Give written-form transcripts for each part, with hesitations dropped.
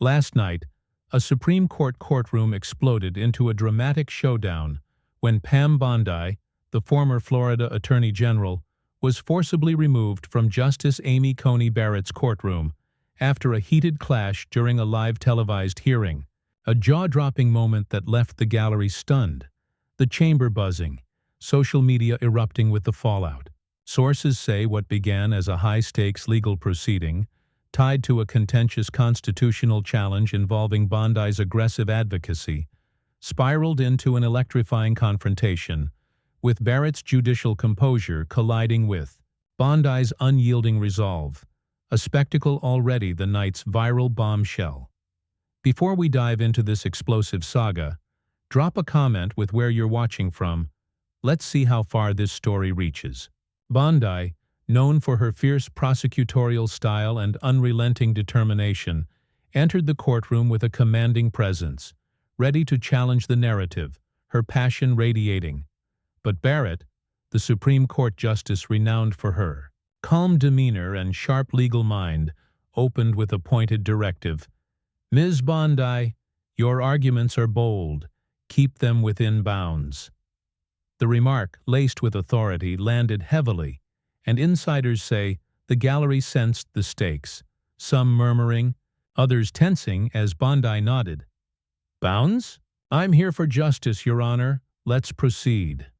Last night, a Supreme Court courtroom exploded into a dramatic showdown when Pam Bondi, the former Florida Attorney General, was forcibly removed from Justice Coney Barrett's courtroom after a heated clash during a live televised hearing, a jaw-dropping moment that left the gallery stunned, the chamber buzzing, social media erupting with the fallout. Sources say what began as a high-stakes legal proceeding, tied to a contentious constitutional challenge involving Bondi's aggressive advocacy, spiraled into an electrifying confrontation, with Barrett's judicial composure colliding with Bondi's unyielding resolve, a spectacle already the night's viral bombshell. Before we dive into this explosive saga, drop a comment with where you're watching from. Let's see how far this story reaches. Bondi, known for her fierce prosecutorial style and unrelenting determination, entered the courtroom with a commanding presence, ready to challenge the narrative, her passion radiating. But Barrett, the Supreme Court justice renowned for her calm demeanor and sharp legal mind, opened with a pointed directive. "Ms. Bondi, your arguments are bold. Keep them within bounds." The remark, laced with authority, landed heavily, and insiders say the gallery sensed the stakes, some murmuring, others tensing as Bondi nodded. "Bounds? I'm here for justice, Your Honor. Let's proceed."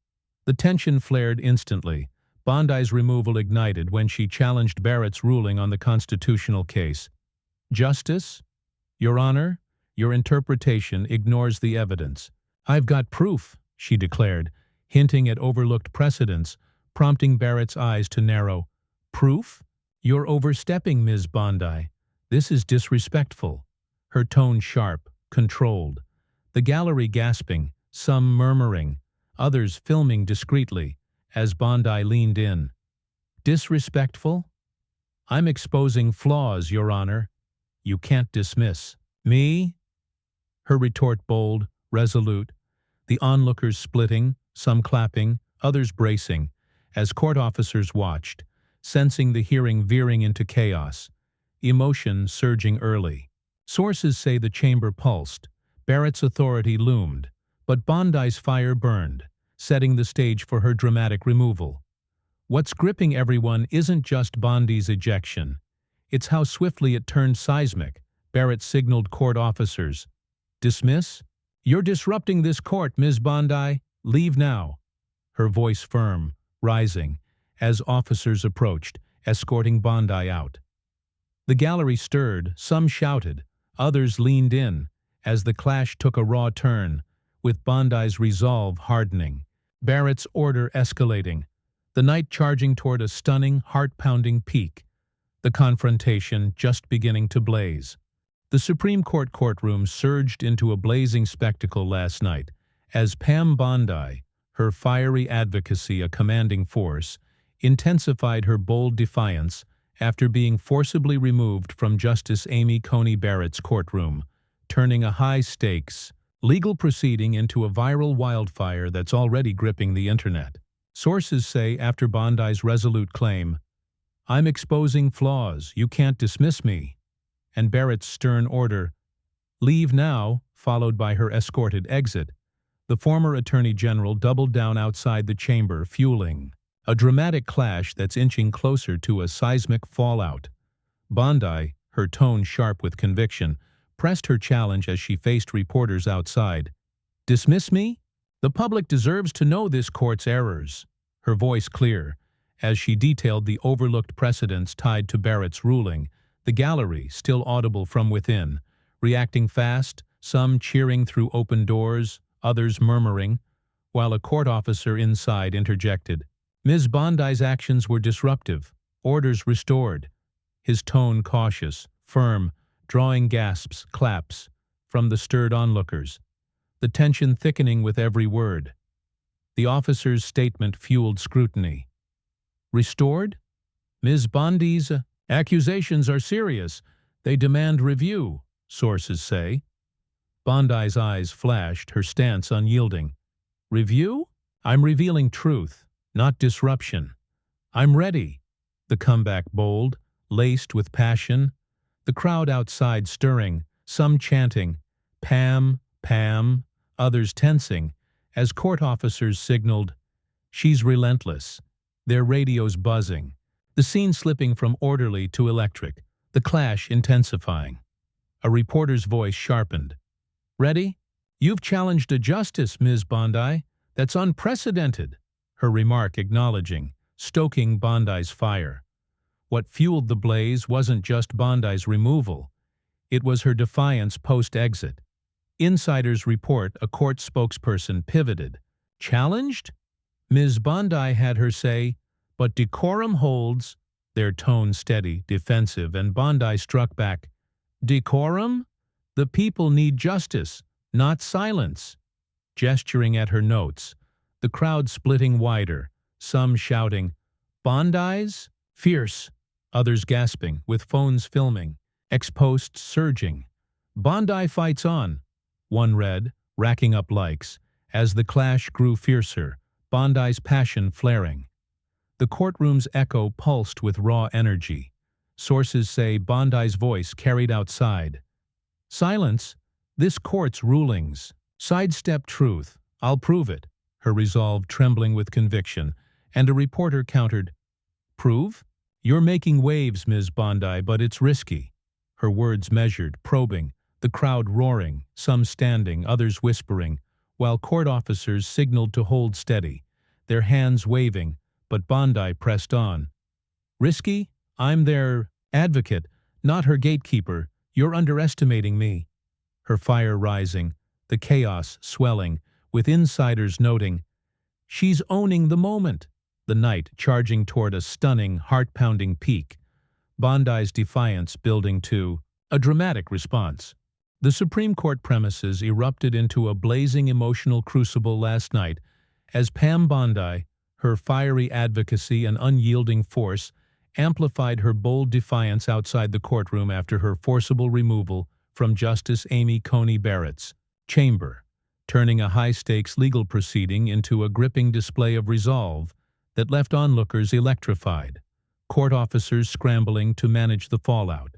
The tension flared instantly. Bondi's removal ignited when she challenged Barrett's ruling on the constitutional case. "Justice? Your Honor, your interpretation ignores the evidence." "I've got proof," she declared, hinting at overlooked precedents, prompting Barrett's eyes to narrow. "Proof? You're overstepping, Ms. Bondi. This is disrespectful." Her tone sharp, controlled. The gallery gasping, some murmuring, others filming discreetly, as Bondi leaned in. "Disrespectful? I'm exposing flaws, Your Honor. You can't dismiss me." Her retort bold, resolute, the onlookers splitting, some clapping, others bracing, as court officers watched, sensing the hearing veering into chaos, emotion surging early. Sources say the chamber pulsed, Barrett's authority loomed, but Bondi's fire burned, setting the stage for her dramatic removal. What's gripping everyone isn't just Bondi's ejection. It's how swiftly it turned seismic. Barrett signaled court officers. "Dismiss? You're disrupting this court, Ms. Bondi. Leave now." Her voice firm, rising, as officers approached, escorting Bondi out. The gallery stirred, some shouted, others leaned in, as the clash took a raw turn, with Bondi's resolve hardening, Barrett's order escalating, the night charging toward a stunning, heart-pounding peak, the confrontation just beginning to blaze. The Supreme Court courtroom surged into a blazing spectacle last night, as Pam Bondi, her fiery advocacy a commanding force, intensified her bold defiance after being forcibly removed from Justice Coney Barrett's courtroom, turning a high-stakes legal proceeding into a viral wildfire that's already gripping the internet. Sources say after Bondi's resolute claim, "I'm exposing flaws, you can't dismiss me," and Barrett's stern order, "Leave now," followed by her escorted exit, the former Attorney General doubled down outside the chamber, fueling a dramatic clash that's inching closer to a seismic fallout. Bondi, her tone sharp with conviction, pressed her challenge as she faced reporters outside. "Dismiss me? The public deserves to know this court's errors." Her voice clear, as she detailed the overlooked precedents tied to Barrett's ruling, the gallery, still audible from within, reacting fast, some cheering through open doors, others murmuring, while a court officer inside interjected. Ms. Bondi's actions were disruptive, orders restored, his tone cautious, firm, drawing gasps, claps, from the stirred onlookers, the tension thickening with every word. The officer's statement fueled scrutiny. "Restored? Ms. Bondi's accusations are serious. They demand review," sources say. Bondi's eyes flashed, her stance unyielding. "Review? I'm revealing truth, not disruption. I'm ready." The comeback bold, laced with passion, the crowd outside stirring, some chanting, "Pam, Pam," others tensing, as court officers signaled, "She's relentless," their radios buzzing, the scene slipping from orderly to electric, the clash intensifying. A reporter's voice sharpened. "Ready? You've challenged a justice, Ms. Bondi. That's unprecedented," her remark acknowledging, stoking Bondi's fire. What fueled the blaze wasn't just Bondi's removal. It was her defiance post-exit. Insiders report a court spokesperson pivoted. "Challenged?" Ms. Bondi had her say, "But decorum holds," their tone steady, defensive, and Bondi struck back. "Decorum? The people need justice, not silence." Gesturing at her notes, the crowd splitting wider, some shouting, "Bondi's? Fierce!" Others gasping, with phones filming, ex-posts surging. "Bondi fights on," one read, racking up likes, as the clash grew fiercer, Bondi's passion flaring. The courtroom's echo pulsed with raw energy. Sources say Bondi's voice carried outside. "Silence? This court's rulings. Sidestep truth. I'll prove it," her resolve trembling with conviction, and a reporter countered, "Prove? You're making waves, Ms. Bondi, but it's risky." Her words measured, probing, the crowd roaring, some standing, others whispering, while court officers signaled to hold steady, their hands waving, but Bondi pressed on. "Risky? I'm their advocate, not her gatekeeper. You're underestimating me." Her fire rising, the chaos swelling, with insiders noting, "She's owning the moment." The night charging toward a stunning, heart-pounding peak. Bondi's defiance building to a dramatic response. The Supreme Court premises erupted into a blazing emotional crucible last night as Pam Bondi, her fiery advocacy and unyielding force, amplified her bold defiance outside the courtroom after her forcible removal from Justice Amy Coney Barrett's chamber, turning a high-stakes legal proceeding into a gripping display of resolve that left onlookers electrified, court officers scrambling to manage the fallout,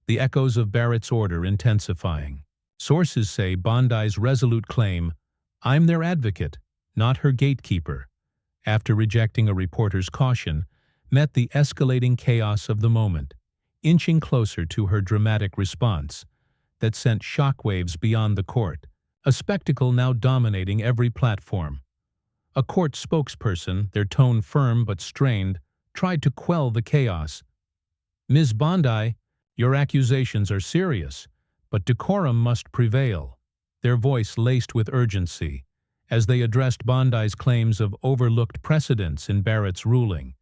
the echoes of Barrett's order intensifying. Sources say Bondi's resolute claim, "I'm their advocate, not her gatekeeper," after rejecting a reporter's caution, met the escalating chaos of the moment, inching closer to her dramatic response that sent shockwaves beyond the court, a spectacle now dominating every platform. A court spokesperson, their tone firm but strained, tried to quell the chaos. "Ms. Bondi, your accusations are serious, but decorum must prevail," their voice laced with urgency, as they addressed Bondi's claims of overlooked precedents in Barrett's ruling.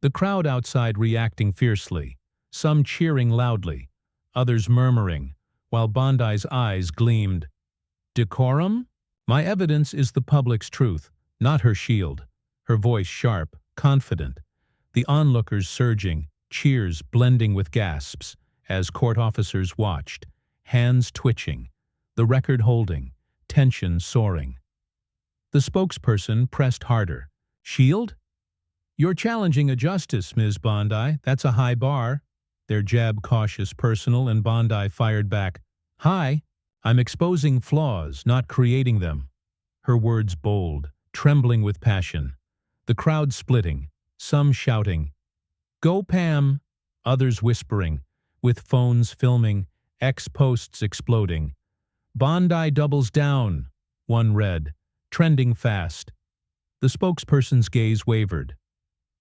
The crowd outside reacting fiercely, some cheering loudly, others murmuring, while Bondi's eyes gleamed. "Decorum? My evidence is the public's truth, not her shield." Her voice sharp, confident, the onlookers surging, cheers blending with gasps, as court officers watched, hands twitching, the record holding, tension soaring. The spokesperson pressed harder. "Shield? You're challenging a justice, Ms. Bondi. That's a high bar." Their jab cautious, personal, and Bondi fired back. "High? I'm exposing flaws, not creating them." Her words bold, trembling with passion. The crowd splitting, some shouting, "Go Pam!" others whispering, with phones filming, ex-posts exploding. "Bondi doubles down," one read, trending fast. The spokesperson's gaze wavered.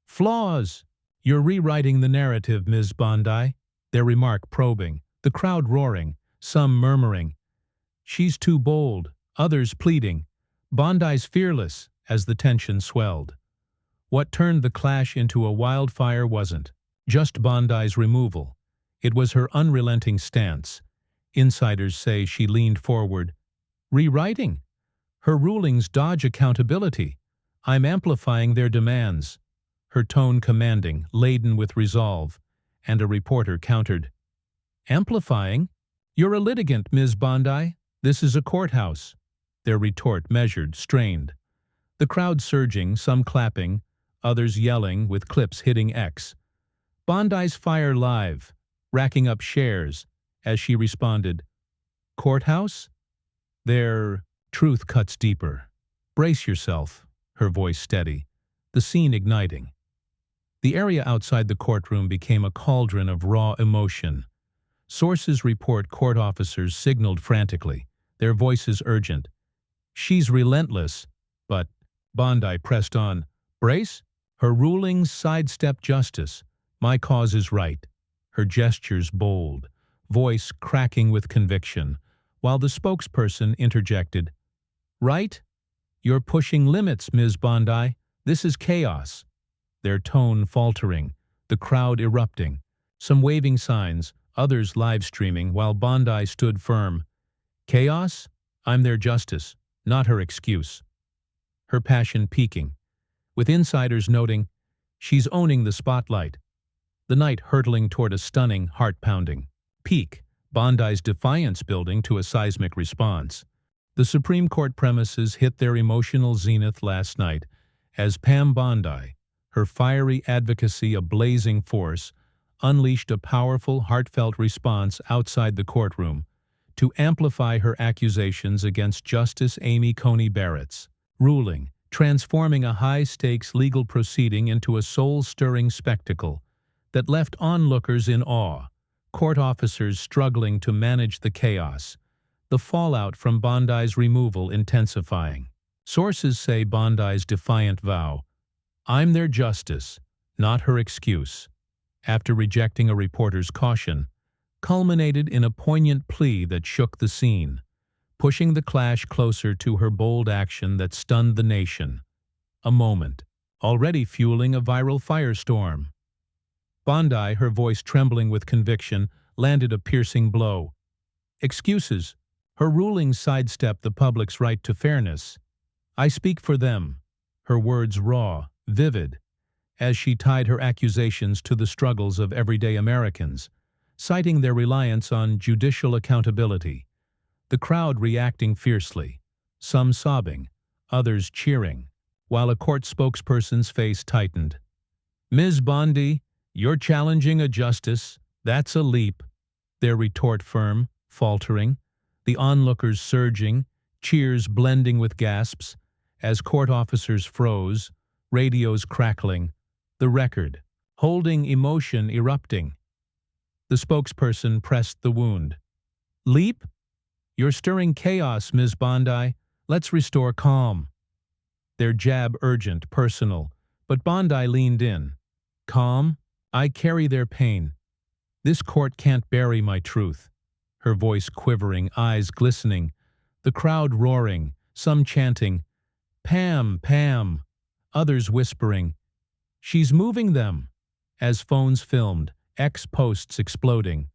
"Flaws! You're rewriting the narrative, Ms. Bondi," their remark probing, the crowd roaring, some murmuring, "She's too bold," others pleading, "Bondi's fearless," as the tension swelled. What turned the clash into a wildfire wasn't just Bondi's removal. It was her unrelenting stance. Insiders say she leaned forward. "Rewriting? Her rulings dodge accountability. I'm amplifying their demands." Her tone commanding, laden with resolve, and a reporter countered. "Amplifying? You're a litigant, Ms. Bondi. This is a courthouse." Their retort measured, strained. The crowd surging, some clapping, others yelling, with clips hitting X. Bondi's fire live, racking up shares, as she responded, "Courthouse?" Their truth cuts deeper. "Brace yourself," her voice steady, the scene igniting. The area outside the courtroom became a cauldron of raw emotion. Sources report court officers signaled frantically, their voices urgent. "She's relentless," but Bondi pressed on. "Brace? Her rulings sidestep justice. My cause is right." Her gestures bold, voice cracking with conviction, while the spokesperson interjected, "Right? You're pushing limits, Ms. Bondi. This is chaos." Their tone faltering, the crowd erupting, some waving signs, others live streaming, while Bondi stood firm. "Chaos? I'm their justice, not her excuse." Her passion peaking, with insiders noting, "She's owning the spotlight." The night hurtling toward a stunning, heart-pounding peak, Bondi's defiance building to a seismic response. The Supreme Court premises hit their emotional zenith last night as Pam Bondi, her fiery advocacy a blazing force, unleashed a powerful, heartfelt response outside the courtroom to amplify her accusations against Justice Amy Coney Barrett's ruling, transforming a high-stakes legal proceeding into a soul-stirring spectacle that left onlookers in awe, court officers struggling to manage the chaos, the fallout from Bondi's removal intensifying. Sources say Bondi's defiant vow, "I'm their justice, not her excuse," after rejecting a reporter's caution, culminated in a poignant plea that shook the scene, pushing the clash closer to her bold action that stunned the nation. A moment, already fueling a viral firestorm. Bondi, her voice trembling with conviction, landed a piercing blow. "Excuses. Her rulings sidestep the public's right to fairness. I speak for them." Her words raw, vivid, as she tied her accusations to the struggles of everyday Americans, citing their reliance on judicial accountability. The crowd reacting fiercely, some sobbing, others cheering, while a court spokesperson's face tightened. "Ms. Bondi, you're challenging a justice. That's a leap." Their retort firm, faltering, the onlookers surging, cheers blending with gasps, as court officers froze, radios crackling, the record, holding emotion erupting. The spokesperson pressed the wound. "Leap? You're stirring chaos, Ms. Bondi. Let's restore calm." Their jab urgent, personal, but Bondi leaned in. "Calm? I carry their pain. This court can't bury my truth." Her voice quivering, eyes glistening, the crowd roaring, some chanting, "Pam, Pam," others whispering, "She's moving them," as phones filmed, X posts exploding.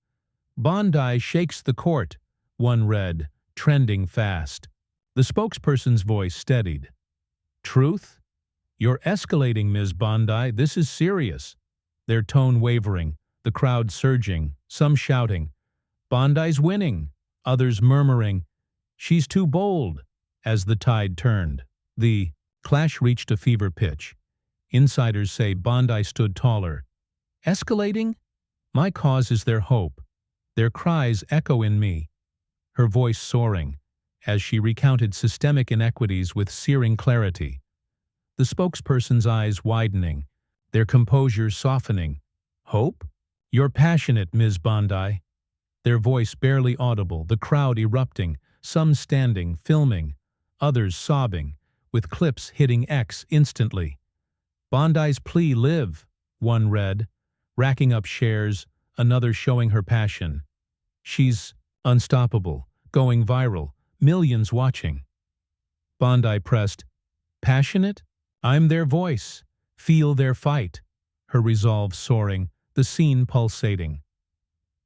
"Bondi shakes the court," one read, trending fast. The spokesperson's voice steadied. "Truth? You're escalating, Ms. Bondi. This is serious." Their tone wavering, the crowd surging, some shouting, "Bondi's winning," others murmuring, "She's too bold," as the tide turned. The clash reached a fever pitch. Insiders say Bondi stood taller. "Escalating? My cause is their hope. Their cries echo in me." Her voice soaring, as she recounted systemic inequities with searing clarity. The spokesperson's eyes widening, their composure softening. "Hope? You're passionate, Ms. Bondi." Their voice barely audible, the crowd erupting, some standing, filming, others sobbing, with clips hitting X instantly. "Bondi's plea live," one read, racking up shares, another showing her passion. "She's unstoppable, going viral, millions watching." Bondi pressed, "Passionate? I'm their voice. Feel their fight." Her resolve soaring, the scene pulsating.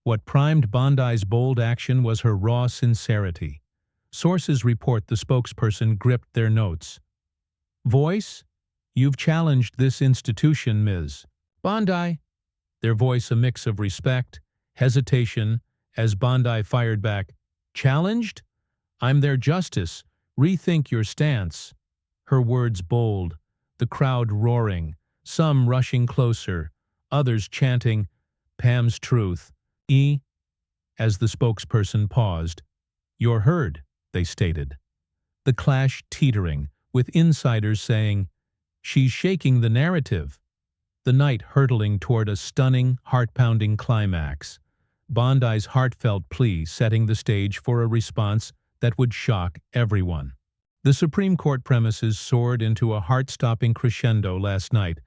What primed Bondi's bold action was her raw sincerity. Sources report the spokesperson gripped their notes. "Voice? You've challenged this institution, Ms. Bondi." Their voice a mix of respect, hesitation, as Bondi fired back, "Challenged? I'm their justice. Rethink your stance." Her words bold, the crowd roaring, some rushing closer, others chanting, "Pam's truth. as the spokesperson paused. "You're heard," they stated. The clash teetering, with insiders saying, "She's shaking the narrative." The night hurtling toward a stunning, heart-pounding climax. Bondi's heartfelt plea setting the stage for a response that would shock everyone. The Supreme Court premises soared into a heart-stopping crescendo last night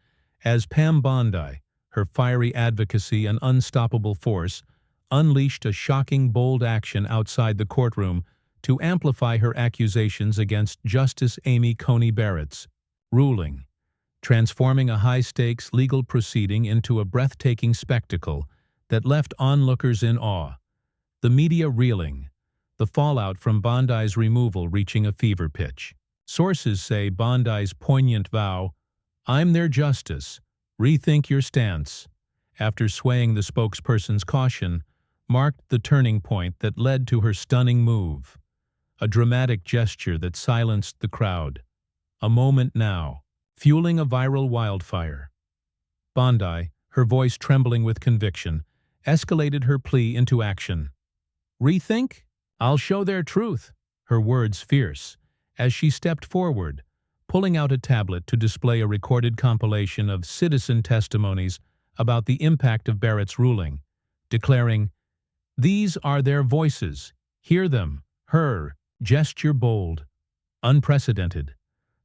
as Pam Bondi, her fiery advocacy and unstoppable force, unleashed a shocking, bold action outside the courtroom to amplify her accusations against Justice Amy Coney Barrett's ruling, transforming a high-stakes legal proceeding into a breathtaking spectacle that left onlookers in awe, the media reeling, the fallout from Bondi's removal reaching a fever pitch. Sources say Bondi's poignant vow, "I'm their justice, rethink your stance," after swaying the spokesperson's caution, marked the turning point that led to her stunning move. A dramatic gesture that silenced the crowd. A moment now, fueling a viral wildfire. Bondi, her voice trembling with conviction, escalated her plea into action. "Rethink? I'll show their truth," her words fierce, as she stepped forward, pulling out a tablet to display a recorded compilation of citizen testimonies about the impact of Barrett's ruling, declaring, "These are their voices. Hear them. Her gesture bold, unprecedented."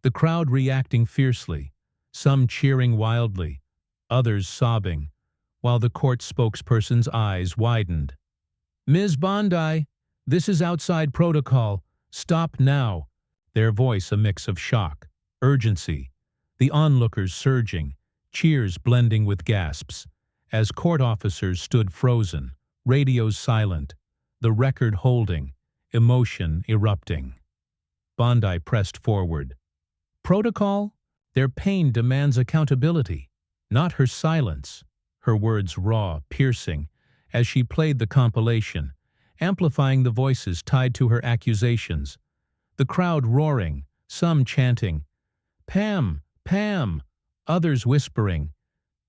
The crowd reacting fiercely, some cheering wildly, others sobbing, while the court spokesperson's eyes widened. "Ms. Bondi, this is outside protocol. Stop now." Their voice a mix of shock, urgency, the onlookers surging, cheers blending with gasps, as court officers stood frozen, radios silent, the record holding, emotion erupting. Bondi pressed forward. "Protocol? Their pain demands accountability, not her silence." Her words raw, piercing, as she played the compilation, amplifying the voices tied to her accusations. The crowd roaring, some chanting, "Pam, Pam," others whispering,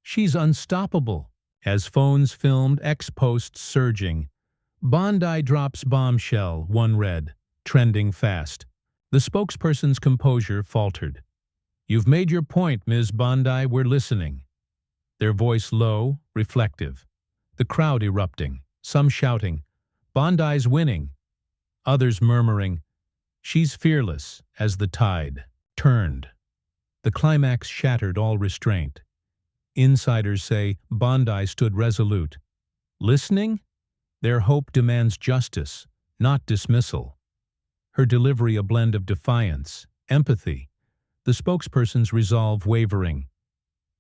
"She's unstoppable." As phones filmed ex-posts surging, "Bondi drops bombshell," one read, trending fast. The spokesperson's composure faltered. "You've made your point, Ms. Bondi, we're listening." Their voice low, reflective. The crowd erupting, some shouting, "Bondi's winning," others murmuring, "She's fearless," as the tide turned. The climax shattered all restraint. Insiders say Bondi stood resolute. Listening? Their hope demands justice, not dismissal. Her delivery a blend of defiance, empathy, the spokesperson's resolve wavering.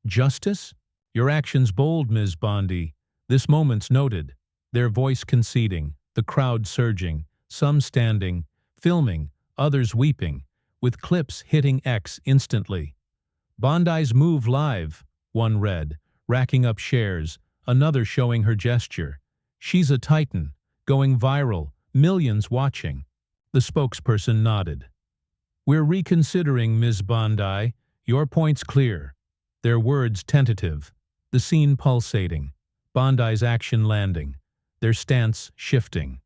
"Justice? Your actions bold, Ms. Bondi. This moment's noted." Their voice conceding, the crowd surging, some standing, filming, others weeping, with clips hitting X instantly. "Bondi's move live," one read, racking up shares, another showing her gesture. "She's a titan, going viral, millions watching." The spokesperson nodded. "We're reconsidering, Ms. Bondi. Your point's clear." Their words tentative, the scene pulsating, Bondi's action landing, their stance shifting.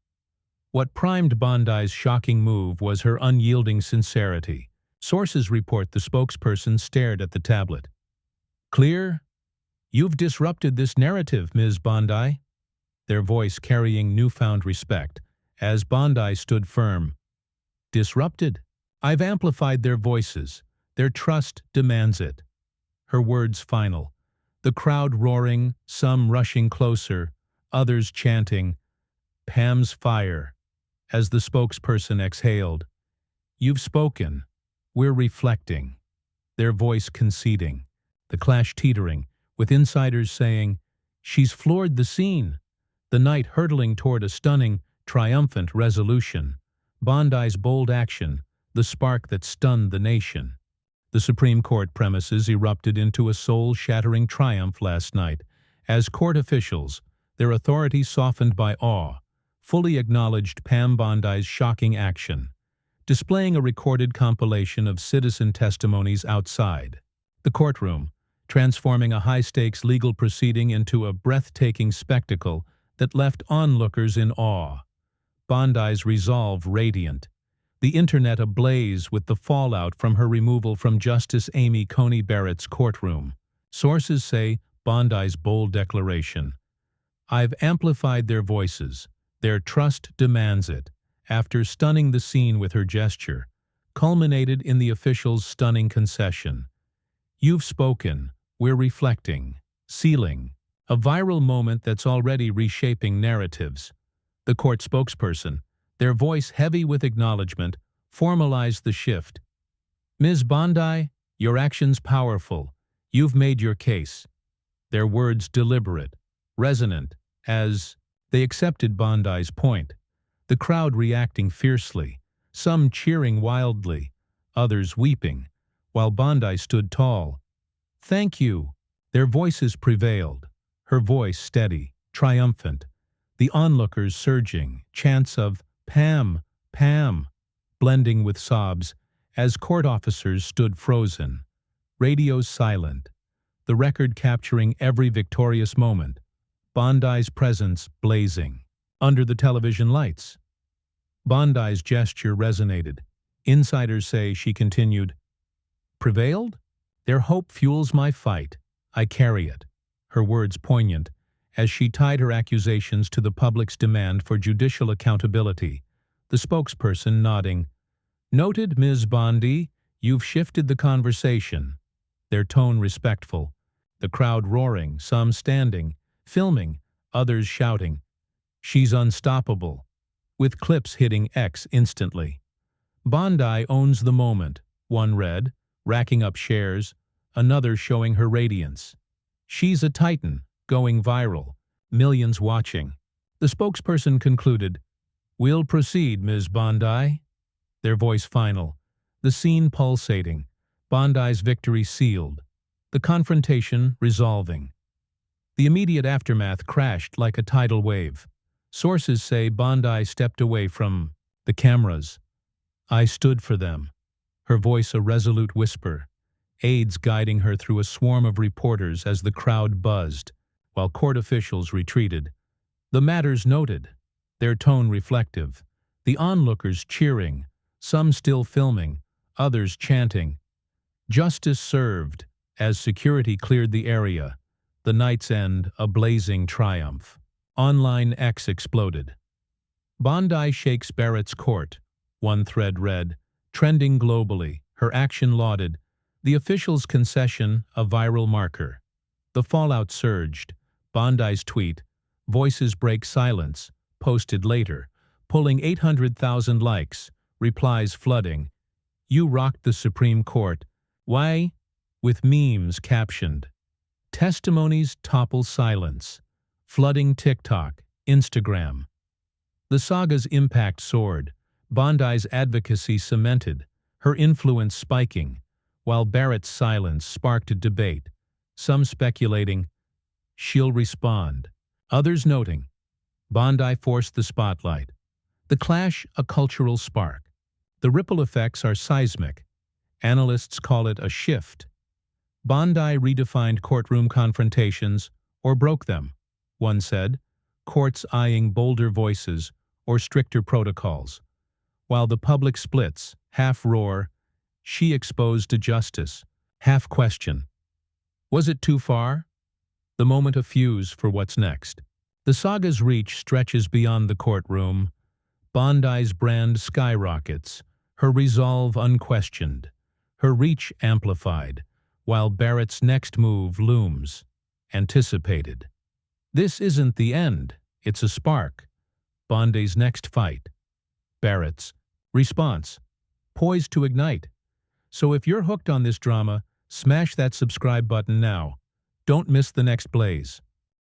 What primed Bondi's shocking move was her unyielding sincerity. Sources report the spokesperson stared at the tablet. "Clear? You've disrupted this narrative, Ms. Bondi." Their voice carrying newfound respect, as Bondi stood firm. "Disrupted? I've amplified their voices. Their trust demands it." Her words final. The crowd roaring, some rushing closer, others chanting, "Pam's fire," as the spokesperson exhaled. "You've spoken. We're reflecting." Their voice conceding, the clash teetering, with insiders saying, "She's floored the scene." The night hurtling toward a stunning, triumphant resolution. Bondi's bold action, the spark that stunned the nation. The Supreme Court premises erupted into a soul-shattering triumph last night, as court officials, their authority softened by awe, fully acknowledged Pam Bondi's shocking action, displaying a recorded compilation of citizen testimonies outside the courtroom, transforming a high-stakes legal proceeding into a breathtaking spectacle that left onlookers in awe. Bondi's resolve radiant, the internet ablaze with the fallout from her removal from Justice Amy Coney Barrett's courtroom. Sources say Bondi's bold declaration, "I've amplified their voices. Their trust demands it," after stunning the scene with her gesture, culminated in the official's stunning concession. "You've spoken. We're reflecting." Sealing. A viral moment that's already reshaping narratives. The court spokesperson, their voice heavy with acknowledgement, formalized the shift. "Ms. Bondi, your actions powerful. You've made your case." Their words deliberate, resonant, as they accepted Bondi's point. The crowd reacting fiercely, some cheering wildly, others weeping, while Bondi stood tall. "Thank you." Their voices prevailed, her voice steady, triumphant. The onlookers surging, chants of "Pam, Pam," blending with sobs, as court officers stood frozen. Radios silent, the record capturing every victorious moment. Bondi's presence blazing. Under the television lights. Bondi's gesture resonated. Insiders say she continued, "Prevailed? Their hope fuels my fight. I carry it." Her words poignant, as she tied her accusations to the public's demand for judicial accountability, the spokesperson nodding. "Noted, Ms. Bondi, you've shifted the conversation." Their tone respectful, the crowd roaring, some standing, filming, others shouting, "She's unstoppable," with clips hitting X instantly. Bondi owns the moment, one read, racking up shares, another showing her radiance. "She's a titan," going viral, millions watching. The spokesperson concluded, "We'll proceed, Ms. Bondi." Their voice final, the scene pulsating, Bondi's victory sealed, the confrontation resolving. The immediate aftermath crashed like a tidal wave. Sources say Bondi stepped away from the cameras. "I stood for them," her voice a resolute whisper, aides guiding her through a swarm of reporters as the crowd buzzed, while court officials retreated. The matters noted, their tone reflective, the onlookers cheering, some still filming, others chanting. Justice served, as security cleared the area, the night's end a blazing triumph. Online X exploded. "Bondi shakes Barrett's court," one thread read, trending globally, her action lauded, the official's concession a viral marker. The fallout surged. Bondi's tweet, "Voices break silence," posted later, pulling 800,000 likes, replies flooding. "You rocked the Supreme Court. Why?" with memes captioned. Testimonies topple silence, flooding TikTok, Instagram. The saga's impact soared, Bondi's advocacy cemented, her influence spiking, while Barrett's silence sparked a debate, some speculating, "She'll respond," others noting, "Bondi forced the spotlight." The clash a cultural spark. The ripple effects are seismic. Analysts call it a shift. Bondi redefined courtroom confrontations, or broke them, one said, courts eyeing bolder voices or stricter protocols. While the public splits, half roar, she exposed to justice, half question. Was it too far? The moment a fuse for what's next. The saga's reach stretches beyond the courtroom. Bondi's brand skyrockets, her resolve unquestioned, her reach amplified, while Barrett's next move looms, anticipated. This isn't the end, it's a spark. Bondi's next fight. Barrett's response, poised to ignite. So if you're hooked on this drama, smash that subscribe button now. Don't miss the next blaze.